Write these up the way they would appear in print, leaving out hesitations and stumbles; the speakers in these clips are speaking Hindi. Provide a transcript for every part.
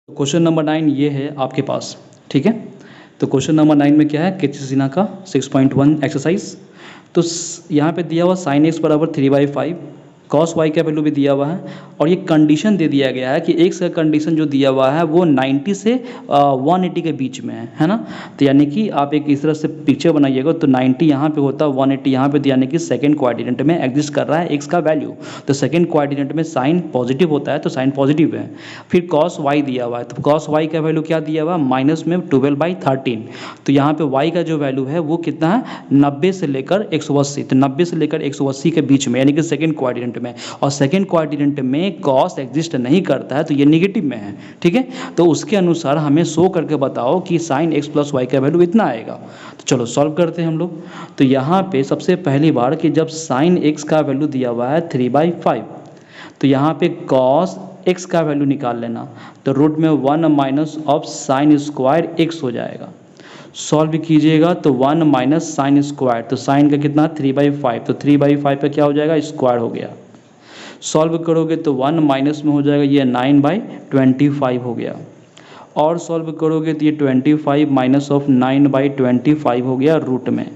क्वेश्चन नंबर 9 ये है आपके पास, ठीक है। तो क्वेश्चन नंबर 9 में क्या है, केचिसिना का 6.1 एक्सरसाइज। तो यहाँ पे दिया हुआ sin x बराबर 3/5, cos y का वैल्यू भी दिया हुआ है और ये कंडीशन दे दिया गया है कि x का कंडीशन जो दिया हुआ है वो 90 से 180 के बीच में है ना। तो यानी कि आप एक इस तरह से पिक्चर बनाइएगा, तो 90 यहाँ पे होता है, 180 यहाँ पे, यानी कि सेकंड क्वाड्रेंट में एग्जिस्ट कर रहा है x का वैल्यू। तो सेकंड क्वाड्रेंट में साइन पॉजिटिव होता है, तो साइन पॉजिटिव है। फिर cos y दिया हुआ है, तो cos y का वैल्यू क्या दिया हुआ है, माइनस में 12/13। तो यहाँ पे y का जो वैल्यू है वो कितना है, 90 से लेकर 180। तो 90 से लेकर 180 के बीच में, यानी कि सेकंड क्वाड्रेंट में। और सेकंड क्वाड्रेंट में cos एग्जिस्ट नहीं करता है, तो ये नेगेटिव में है, ठीक है। तो उसके अनुसार हमें शो करके बताओ कि sin x प्लस वाई का वैल्यू इतना आएगा। तो चलो सॉल्व करते हैं हम लोग। तो यहाँ पे सबसे पहली बार कि जब sin x का वैल्यू दिया हुआ है 3/5, तो यहाँ पे cos x का वैल्यू निकाल लेना। तो रूट में 1 minus of sine square x हो जाएगा। सॉल्व कीजिएगा तो 1 माइनस साइन स्क्वायर, तो साइन का कितना 3/5, तो 3/5 का क्या हो जाएगा, स्क्वायर हो गया। सॉल्व करोगे तो 1 माइनस में हो जाएगा ये 9/25 हो गया। और सॉल्व करोगे तो ये 25 माइनस ऑफ 9/25 हो गया रूट में।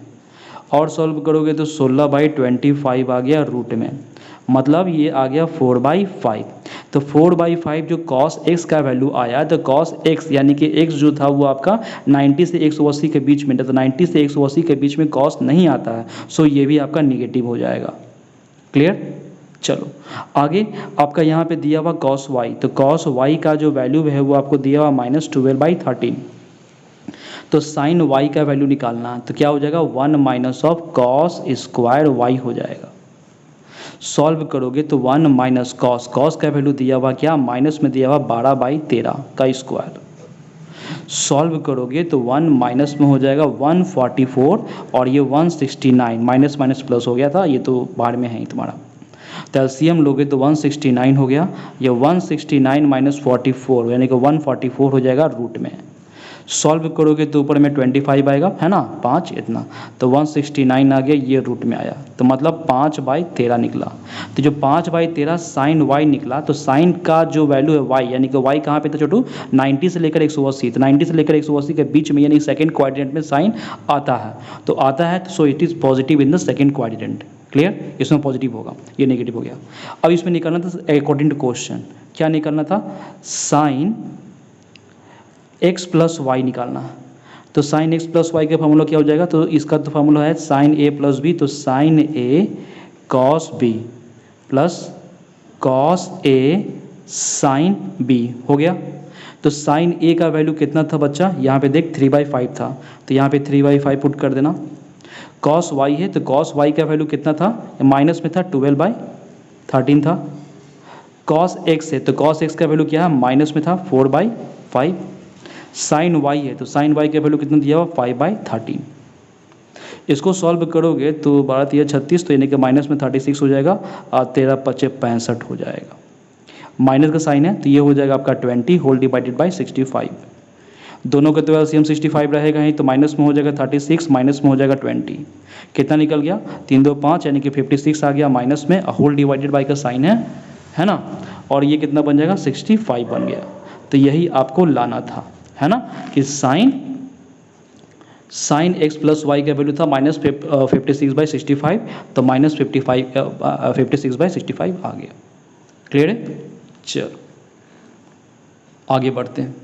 और सॉल्व करोगे तो 16/25 आ गया रूट में। मतलब ये आ गया 4/5। तो 4/5 जो cos x का वैल्यू आया, तो cos x यानी कि x जो था वो आपका 90 से 180 के बीच में, तो 90 से 180 के बीच में cos नहीं आता है, सो ये भी आपका निगेटिव हो जाएगा। क्लियर। चलो आगे आपका यहाँ पे दिया हुआ cos y, तो cos y का जो वैल्यू है वो आपको दिया हुआ -12/13। तो sin y का वैल्यू निकालना, तो क्या हो जाएगा 1 minus of cos square y हो जाएगा। सॉल्व करोगे तो 1 माइनस cos का वैल्यू दिया हुआ क्या, माइनस में दिया हुआ 12/13 का स्क्वायर। सॉल्व करोगे तो 1 माइनस में हो जाएगा 144 और ये 169, माइनस माइनस प्लस हो गया था, ये तो बाहर में है ही तुम्हारा। तो एलसीएम लोगे तो 169 हो गया। ये 169 माइनस 44 यानी कि 144 हो जाएगा रूट में। सॉल्व करोगे तो ऊपर में 25 आएगा, है ना, 5 इतना, तो 169 आ गया, ये रूट में आया, तो मतलब 5/13 निकला। तो जो 5/13 साइन y निकला, तो साइन का जो वैल्यू है y, यानी कि y कहाँ पे था छोटू, 90 से लेकर 180, तो 90 से लेकर 180 के बीच में, यानी सेकंड क्वाड्रेंट में साइन आता है। तो आता है, so it is positive in the second quadrant. Clear, इसमें पॉजिटिव होगा, ये नेगेटिव हो गया। अब इसमें निकालना था अकॉर्डिंग टू क्वेश्चन, क्या निकालना था, साइन x प्लस वाई निकालना। तो साइन x प्लस वाई का फॉर्मूला क्या हो जाएगा, तो इसका तो फॉर्मूला है साइन a प्लस बी, तो sine a cos b plus cos a sine b हो गया। तो साइन a का वैल्यू कितना था बच्चा, यहाँ पे देख 3/5 था, तो यहाँ पे 3/5 पुट कर देना। कॉस y है, तो कॉस y का वैल्यू कितना था, माइनस में था 12/13 था। कॉस x है, तो कॉस x का वैल्यू क्या है, माइनस में था 4/5। साइन y है, तो साइन y का वैल्यू कितना दिया हुआ 5/13। इसको सॉल्व करोगे तो 12 36, तो यानी कि माइनस में 36 हो जाएगा और 13 5 65 हो जाएगा। माइनस का साइन है, तो ये हो जाएगा आपका 20 होल डिवाइडेड बाई 65। दोनों का तो एलसीएम 65 रहेगा ही, तो माइनस में हो जाएगा 36, माइनस में हो जाएगा 20, कितना निकल गया 3 2 5, यानी कि 56 आ गया माइनस में, होल डिवाइडेड बाई का साइन है ना, और ये कितना बन जाएगा 65 बन गया। तो यही आपको लाना था, है ना, कि साइन x प्लस वाई का वैल्यू था -56/65, तो -56/65 आ गया। क्लियर है। चलो आगे बढ़ते हैं।